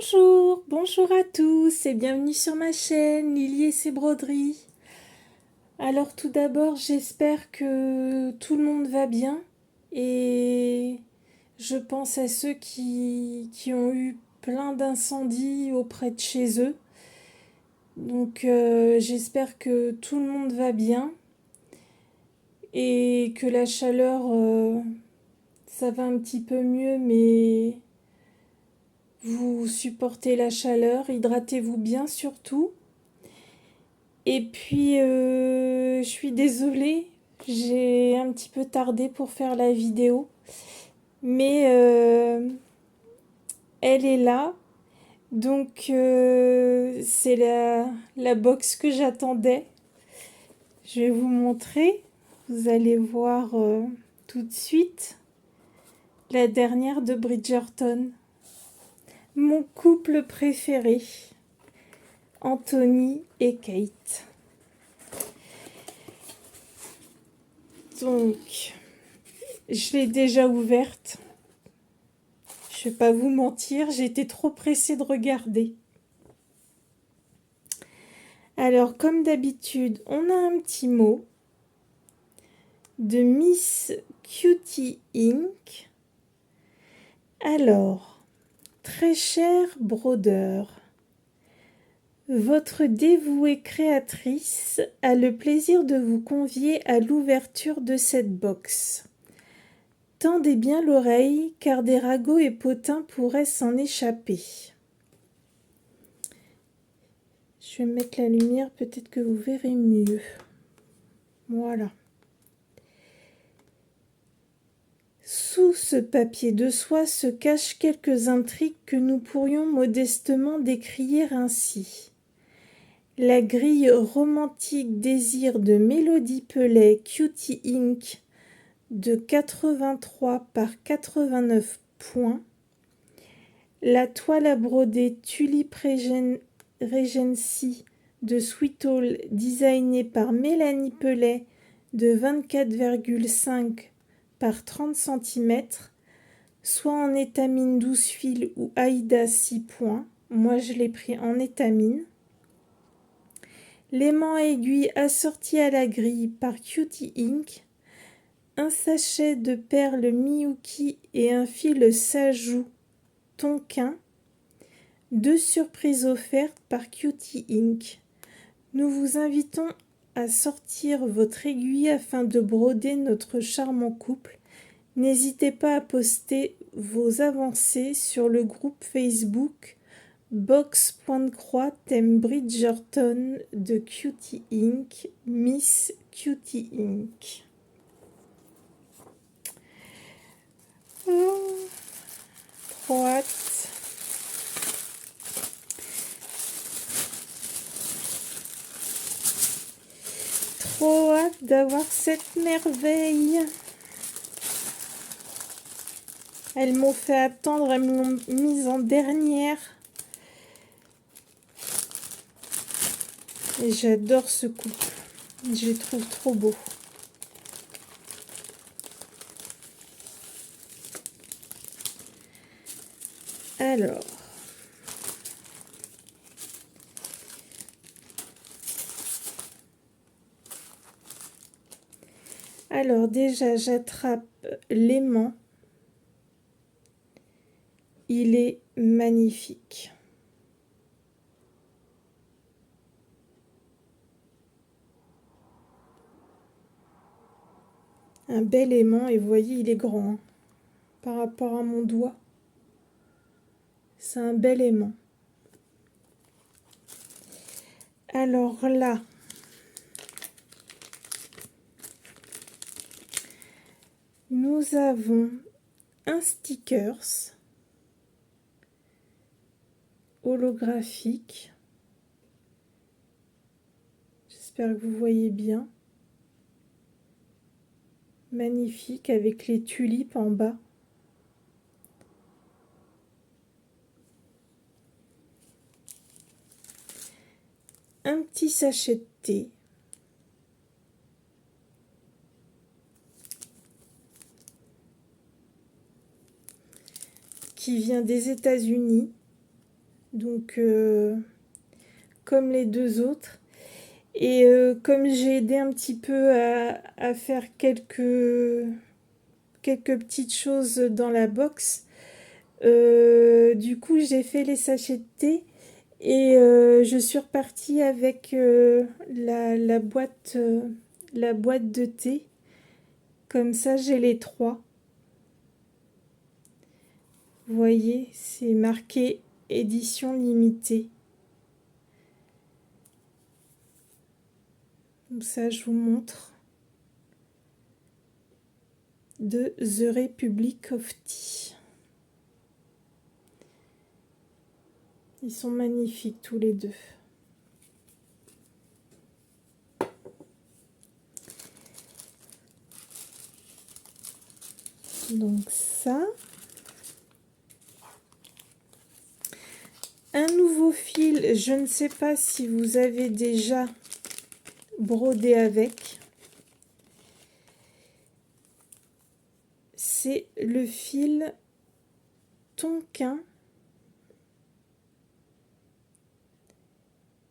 Bonjour, bonjour à tous et bienvenue sur ma chaîne Lily et ses broderies. Alors tout d'abord, j'espère que tout le monde va bien et je pense à ceux qui ont eu plein d'incendies auprès de chez eux. Donc j'espère que tout le monde va bien et que la chaleur, ça va un petit peu mieux, mais vous supportez la chaleur, hydratez-vous bien surtout. Et puis, je suis désolée, j'ai un petit peu tardé pour faire la vidéo, mais elle est là, donc c'est la box que j'attendais. Je vais vous montrer, vous allez voir tout de suite la dernière de Bridgerton. Mon couple préféré, Anthony et Kate. Donc, je l'ai déjà ouverte. Je vais pas vous mentir, j'ai été trop pressée de regarder. Alors, comme d'habitude, on a un petit mot de Miss Cutie Ink. Alors, très cher brodeur, votre dévouée créatrice a le plaisir de vous convier à l'ouverture de cette box. Tendez bien l'oreille, car des ragots et potins pourraient s'en échapper. Je vais mettre la lumière, peut-être que vous verrez mieux. Voilà. Sous ce papier de soie se cachent quelques intrigues que nous pourrions modestement décrier ainsi. La grille romantique désir de Mélodie Pellet Cutie Ink de 83 par 89 points. La toile à broder Tulip Regency de Sweet Hall designée par Mélanie Pellet de 24,5 par 30 cm, soit en étamine 12 fils ou Aïda 6 points. Moi je l'ai pris en étamine. L'aimant à aiguille assorti à la grille par Cutie Ink. Un sachet de perles Miyuki et un fil Sajou Tonkin. 2 surprises offertes par Cutie Ink. Nous vous invitons à sortir votre aiguille afin de broder notre charmant couple. N'hésitez pas à poster vos avancées sur le groupe Facebook Box.croix thème Bridgerton de Cutie Ink, Miss Cutie Ink. Oh, trop hâte. Trop hâte d'avoir cette merveille. Elles m'ont fait attendre, elles me l'ont mise en dernière. Et j'adore ce couple. Je les trouve trop beaux. Alors déjà, j'attrape l'aimant. Il est magnifique. Un bel aimant, et vous voyez, il est grand hein, par rapport à mon doigt. C'est un bel aimant. Alors là, nous avons un stickers holographique. J'espère que vous voyez bien. Magnifique avec les tulipes en bas. Un petit sachet de thé. Qui vient des États-Unis. donc comme les deux autres. Et comme j'ai aidé un petit peu à faire quelques petites choses dans la box, du coup j'ai fait les sachets de thé et je suis repartie avec la boîte de thé. Comme ça j'ai les trois. Vous voyez, c'est marqué édition limitée. Comme ça je vous montre. De The Republic of Tea. Ils sont magnifiques tous les deux. Donc ça. Un nouveau fil, je ne sais pas si vous avez déjà brodé avec. C'est le fil Tonkin.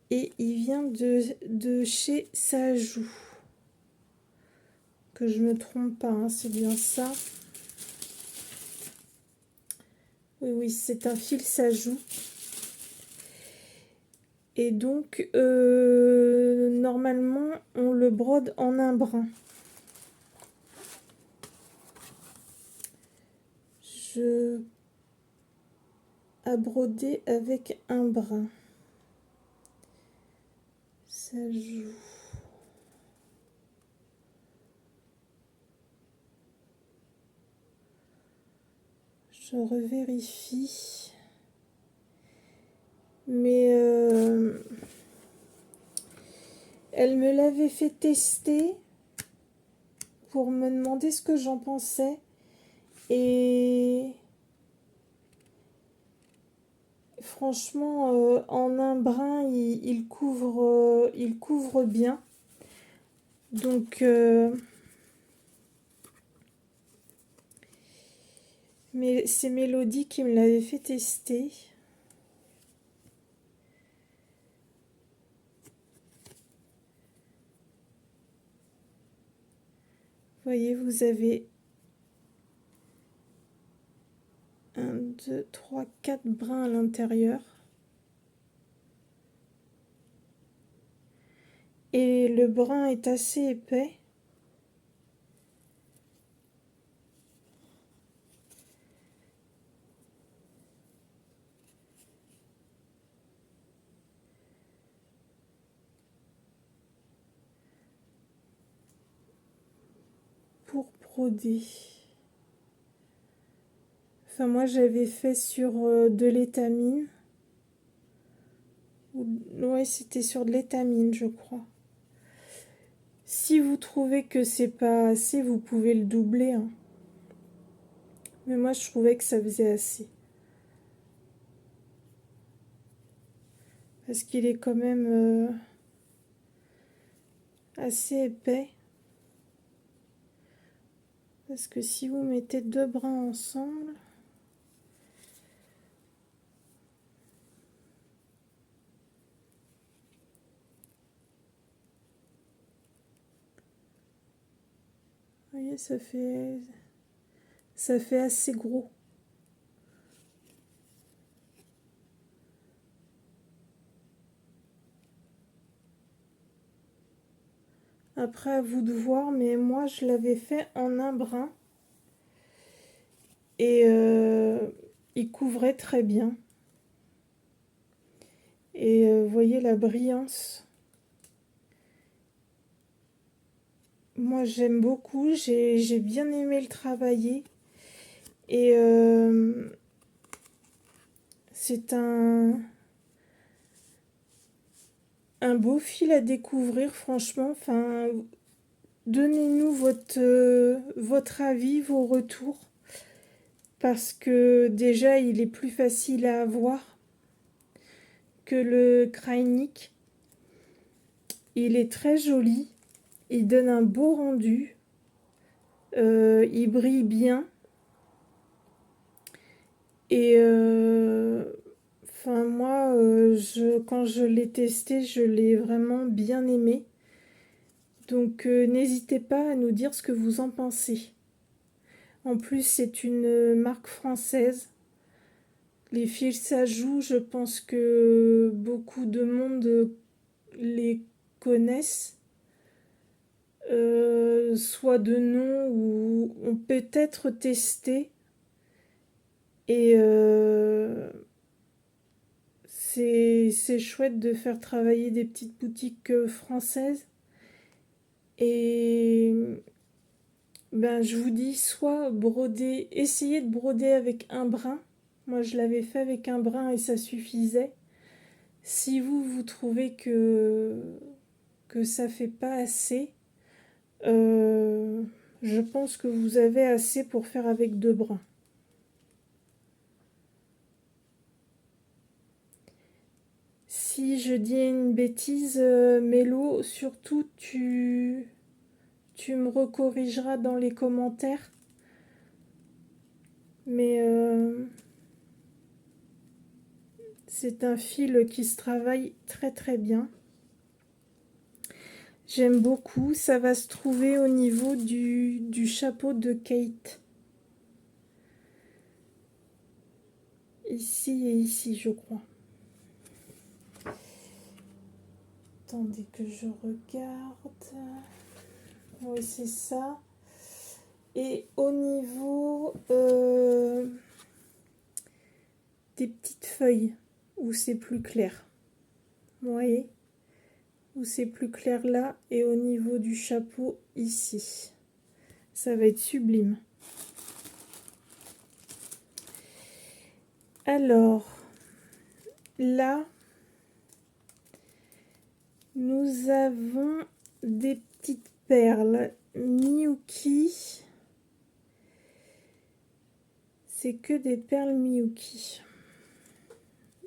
Et il vient de chez Sajou. Que je me trompe pas, hein, c'est bien ça. Oui, oui, c'est un fil Sajou. Et donc, normalement, on le brode en un brin. À broder avec un brin. Sajou. Je revérifie. Mais elle me l'avait fait tester pour me demander ce que j'en pensais. Et franchement, en un brin, il couvre bien. Donc, mais c'est Mélodie qui me l'avait fait tester. Vous voyez, vous avez 1, 2, 3, 4 brins à l'intérieur. Et le brin est assez épais. Pour broder. Enfin, moi, j'avais fait sur de l'étamine. Ouais, c'était sur de l'étamine, je crois. Si vous trouvez que c'est pas assez, vous pouvez le doubler, hein. Mais moi, je trouvais que ça faisait assez. Parce qu'il est quand même assez épais. Parce que si vous mettez deux brins ensemble... Vous voyez, ça fait assez gros. Après, à vous de voir, mais moi, je l'avais fait en un brin. Et il couvrait très bien. Et vous voyez la brillance. Moi, j'aime beaucoup. J'ai bien aimé le travailler. Et c'est un beau fil à découvrir, franchement. Enfin, donnez-nous votre avis, vos retours. Parce que déjà, il est plus facile à avoir que le Kreinik. Il est très joli. Il donne un beau rendu. Il brille bien. Et Enfin, moi, quand je l'ai testé, je l'ai vraiment bien aimé. Donc, n'hésitez pas à nous dire ce que vous en pensez. En plus, c'est une marque française. Les fils ça joue, je pense que beaucoup de monde les connaissent, soit de nom ou ont peut-être testé. Et c'est chouette de faire travailler des petites boutiques françaises. Et ben, je vous dis, soit broder, essayez de broder avec un brin. Moi, je l'avais fait avec un brin et ça suffisait. Si vous trouvez que ça fait pas assez, euh, je pense que vous avez assez pour faire avec 2 brins. Si je dis une bêtise, Mélo, surtout tu me recorrigeras dans les commentaires. Mais c'est un fil qui se travaille très très bien. J'aime beaucoup. Ça va se trouver au niveau du chapeau de Kate. Ici et ici, je crois. Attendez que je regarde. Oui, c'est ça. Et au niveau des petites feuilles, où c'est plus clair. Vous voyez? Où c'est plus clair là, et au niveau du chapeau, ici. Ça va être sublime. Alors, là, nous avons des petites perles Miyuki. C'est que des perles Miyuki.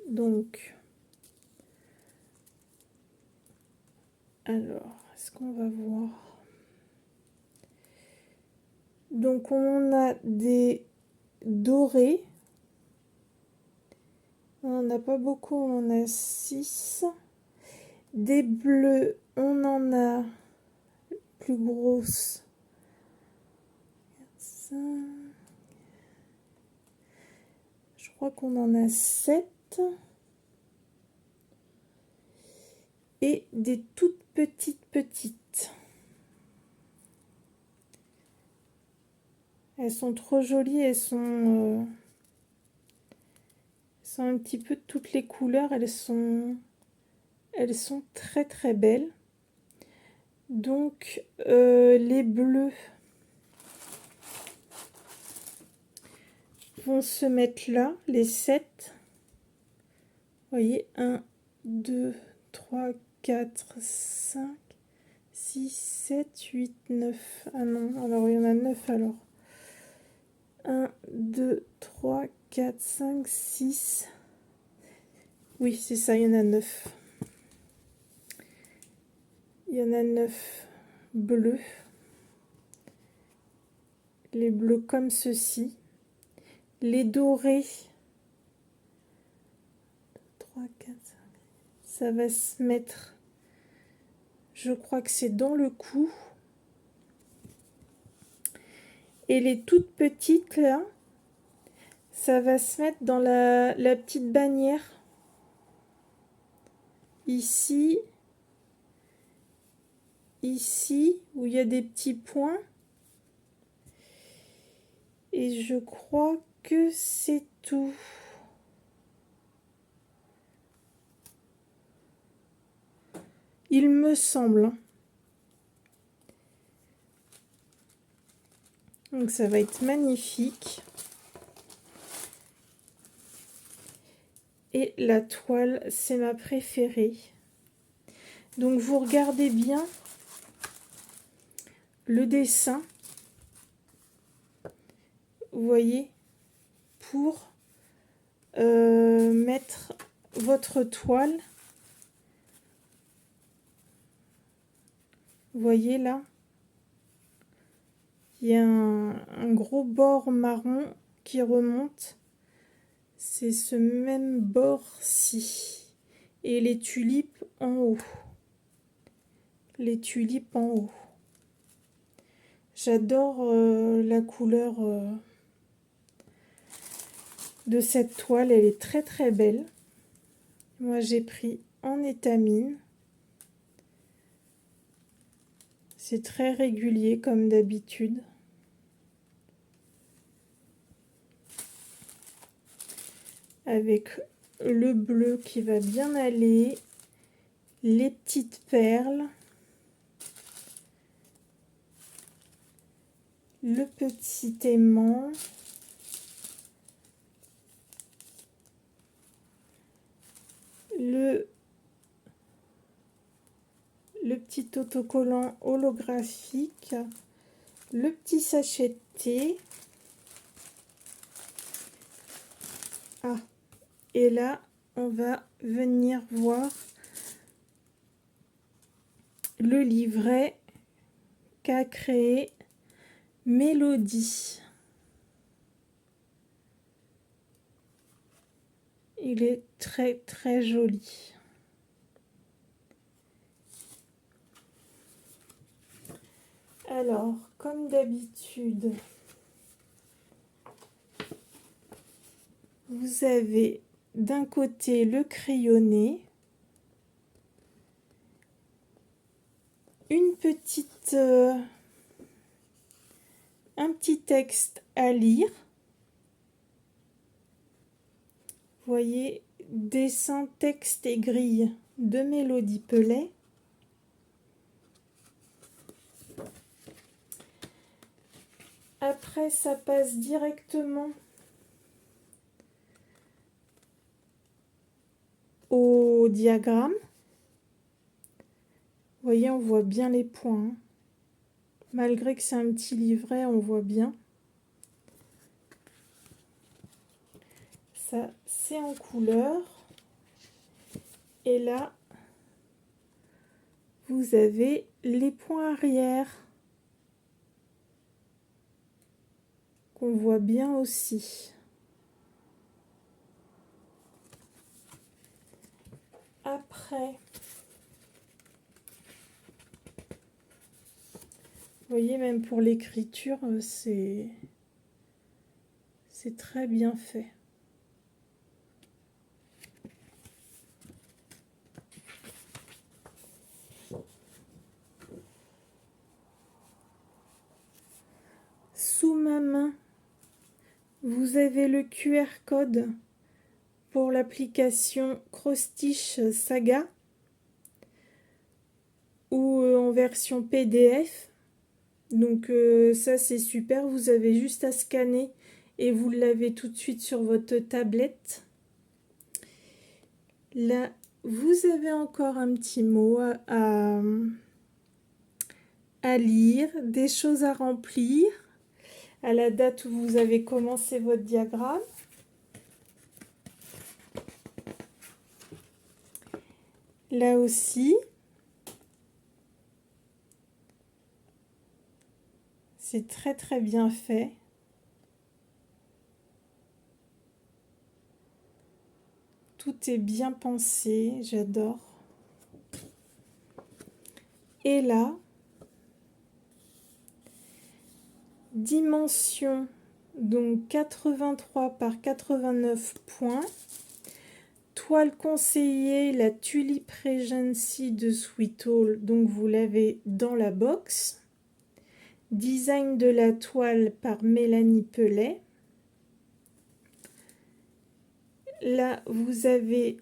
Donc, alors, est-ce qu'on va voir? Donc, on a des dorés. On n'en a pas beaucoup, on en a 6. Des bleus, on en a plus grosses. 5. Je crois qu'on en a 7. Et des toutes petites. Elles sont trop jolies, elles sont un petit peu de toutes les couleurs, elles sont très très belles. Donc les bleus vont se mettre là, les 7. Vous voyez, 1, 2, 3, 4, 5, 6, 7, 8, 9. Ah non, alors il y en a 9 alors. 1, 2, 3, 4, 5, 6. Oui, c'est ça, il y en a 9. Il y en a 9 bleus. Les bleus comme ceci. Les dorés. 3, 4, 5. Ça va se mettre, je crois que c'est dans le cou. Et les toutes petites là, ça va se mettre dans la petite bannière. Ici, ici, où il y a des petits points. Et je crois que c'est tout. Il me semble. Donc ça va être magnifique. Et la toile, c'est ma préférée. Donc vous regardez bien le dessin. Vous voyez, pour mettre votre toile. Vous voyez là, il y a un gros bord marron qui remonte. c'est ce même bord-ci. Et les tulipes en haut. Les tulipes en haut. J'adore la couleur de cette toile, elle est très très belle. Moi j'ai pris en étamine. C'est très régulier comme d'habitude. Avec le bleu qui va bien aller, les petites perles, le petit aimant, le petit autocollant holographique, le petit sachet de thé. Ah, et là, on va venir voir le livret qu'a créé Mélodie. Il est très très joli. Alors, comme d'habitude, vous avez d'un côté le crayonné, une petite, un petit texte à lire. Vous voyez, dessin, texte et grille de Mélodie Pellet. Après, ça passe directement au diagramme. Vous voyez, on voit bien les points. Malgré que c'est un petit livret, on voit bien. Ça, c'est en couleur. Et là, vous avez les points arrière qu'on voit bien aussi. Après, vous voyez, même pour l'écriture, c'est très bien fait. Sous ma main, vous avez le QR code pour l'application Cross-Stitch Saga ou en version PDF. Donc ça c'est super, vous avez juste à scanner et vous l'avez tout de suite sur votre tablette. Là, vous avez encore un petit mot à lire, des choses à remplir à la date où vous avez commencé votre diagramme. Là aussi, c'est très très bien fait. Tout est bien pensé, j'adore. Et là, dimension, donc 83 par 89 points. Toile conseillée, la Tulip Regency de Sweet Hall, donc vous l'avez dans la box. Design de la toile par Mélanie Pellet. Là, vous avez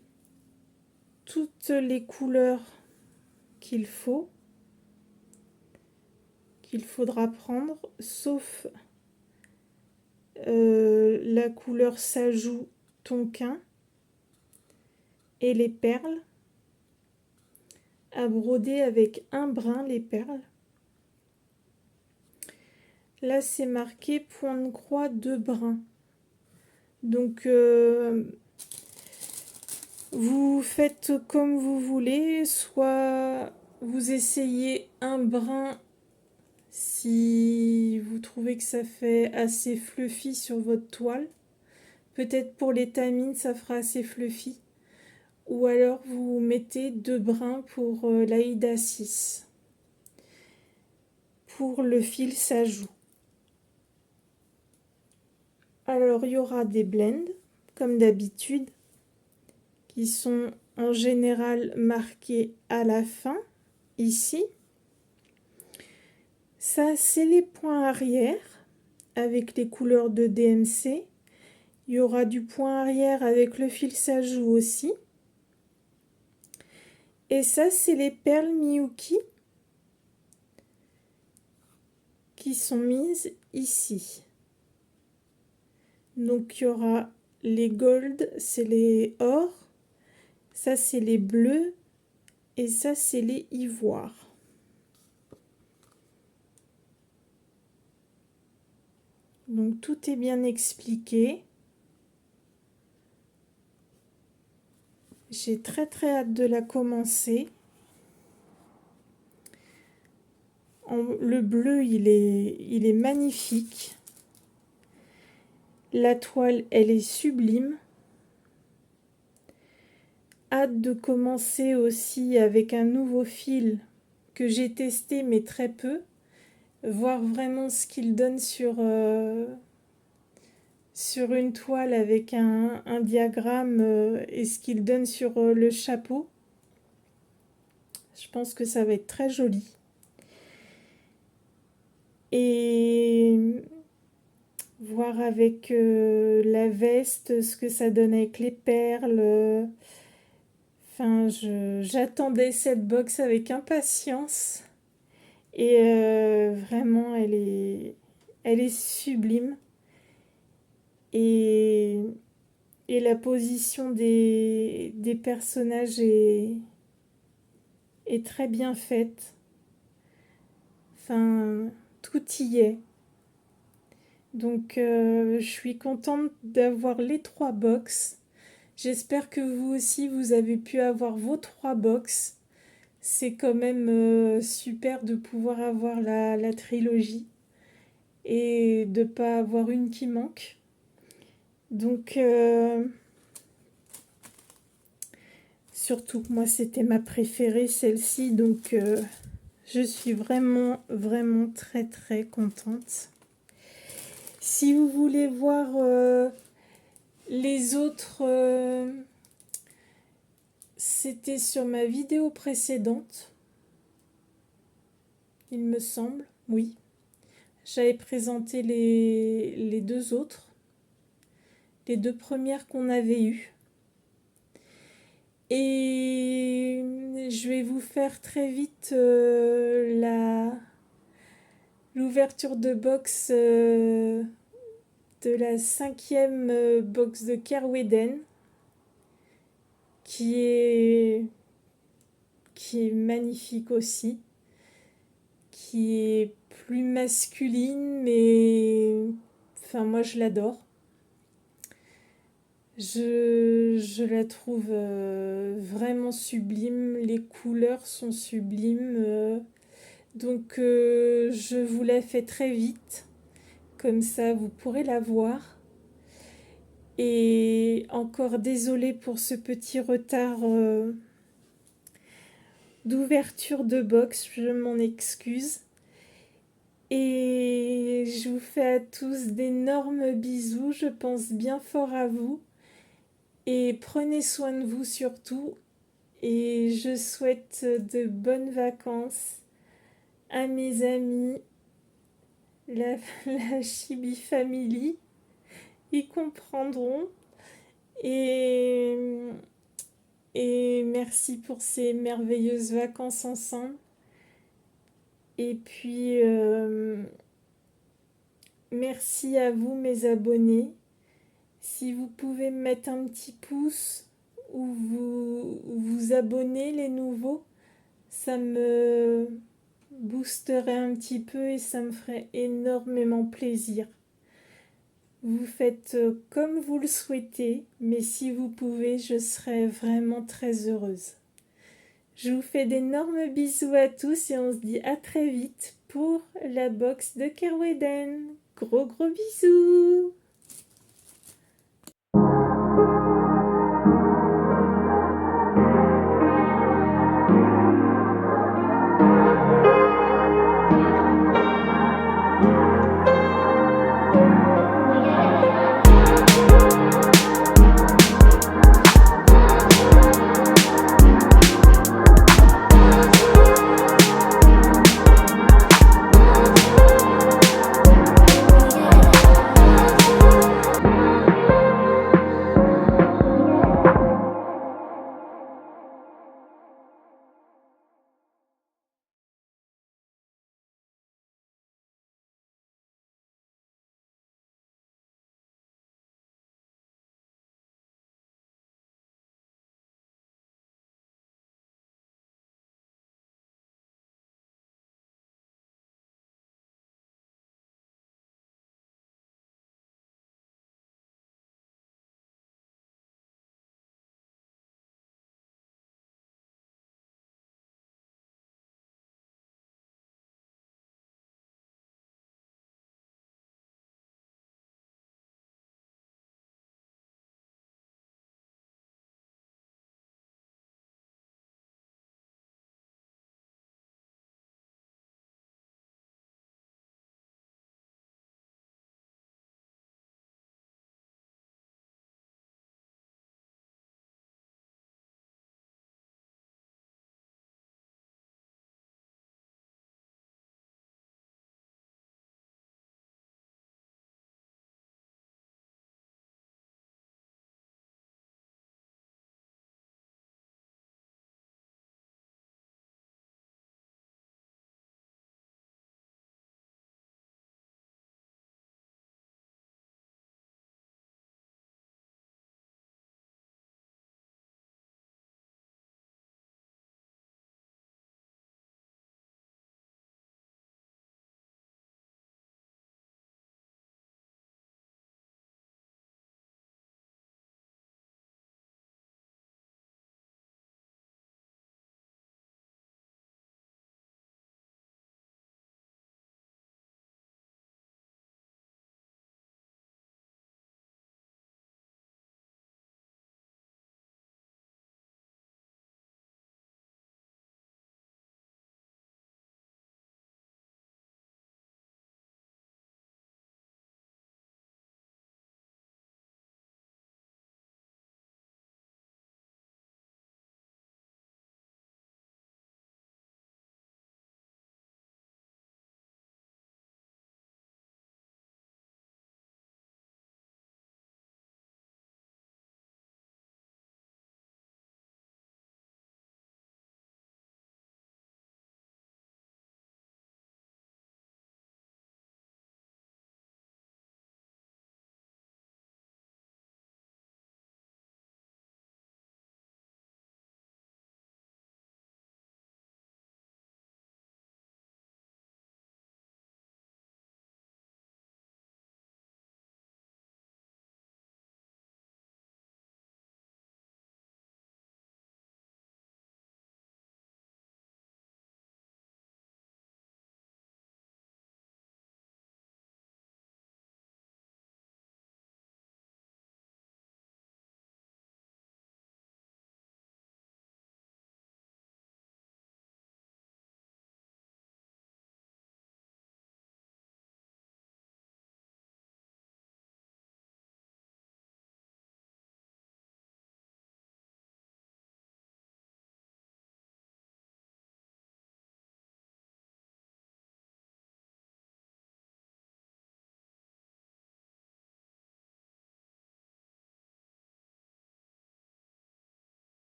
toutes les couleurs qu'il faudra prendre, sauf la couleur Sajou Tonkin et les perles, à broder avec un brin les perles. Là, c'est marqué point de croix 2 brins. Donc, vous faites comme vous voulez, soit vous essayez un brin si vous trouvez que ça fait assez fluffy sur votre toile. Peut-être pour l'étamine, ça fera assez fluffy. Ou alors vous mettez 2 brins pour l'Aïda 6. Pour le fil, ça joue. Alors il y aura des blends, comme d'habitude, qui sont en général marqués à la fin, ici. Ça, c'est les points arrière, avec les couleurs de DMC. Il y aura du point arrière avec le fil, ça joue aussi. Et ça, c'est les perles Miyuki qui sont mises ici. Donc il y aura les gold, c'est les or, ça c'est les bleus et ça c'est les ivoires. Donc tout est bien expliqué. J'ai très hâte de la commencer. Le bleu il est magnifique. La toile elle est sublime. Hâte de commencer aussi avec un nouveau fil que j'ai testé mais très peu. Voir vraiment ce qu'il donne sur une toile avec un diagramme et ce qu'il donne sur le chapeau. Je pense que ça va être très joli. Et voir avec la veste ce que ça donne avec les perles. Enfin, j'attendais cette box avec impatience. Et vraiment, elle est sublime. Et la position des personnages est très bien faite. Enfin, tout y est. Donc, je suis contente d'avoir les 3 box. J'espère que vous aussi, vous avez pu avoir vos 3 box. C'est quand même super de pouvoir avoir la trilogie et de ne pas avoir une qui manque. Donc, surtout, moi, c'était ma préférée, celle-ci. Donc, je suis vraiment très contente. Si vous voulez voir les autres, c'était sur ma vidéo précédente, il me semble, oui. J'avais présenté les 2 autres, les 2 premières qu'on avait eues. Et je vais vous faire très vite l'ouverture de box de la 5e box de Kerweden qui est magnifique aussi, qui est plus masculine, mais enfin moi je l'adore. Je la trouve vraiment sublime, les couleurs sont sublimes, donc je vous la fais très vite, comme ça vous pourrez la voir. Et encore désolée pour ce petit retard d'ouverture de box, je m'en excuse. Et je vous fais à tous d'énormes bisous, je pense bien fort à vous. Et prenez soin de vous surtout. Et je souhaite de bonnes vacances à mes amis, la Chibi Family. Ils comprendront. Et merci pour ces merveilleuses vacances ensemble. Et puis, merci à vous mes abonnés. Si vous pouvez me mettre un petit pouce ou vous abonner les nouveaux, ça me boosterait un petit peu et ça me ferait énormément plaisir. Vous faites comme vous le souhaitez, mais si vous pouvez, je serais vraiment très heureuse. Je vous fais d'énormes bisous à tous et on se dit à très vite pour la box de Kerweden. Gros bisous!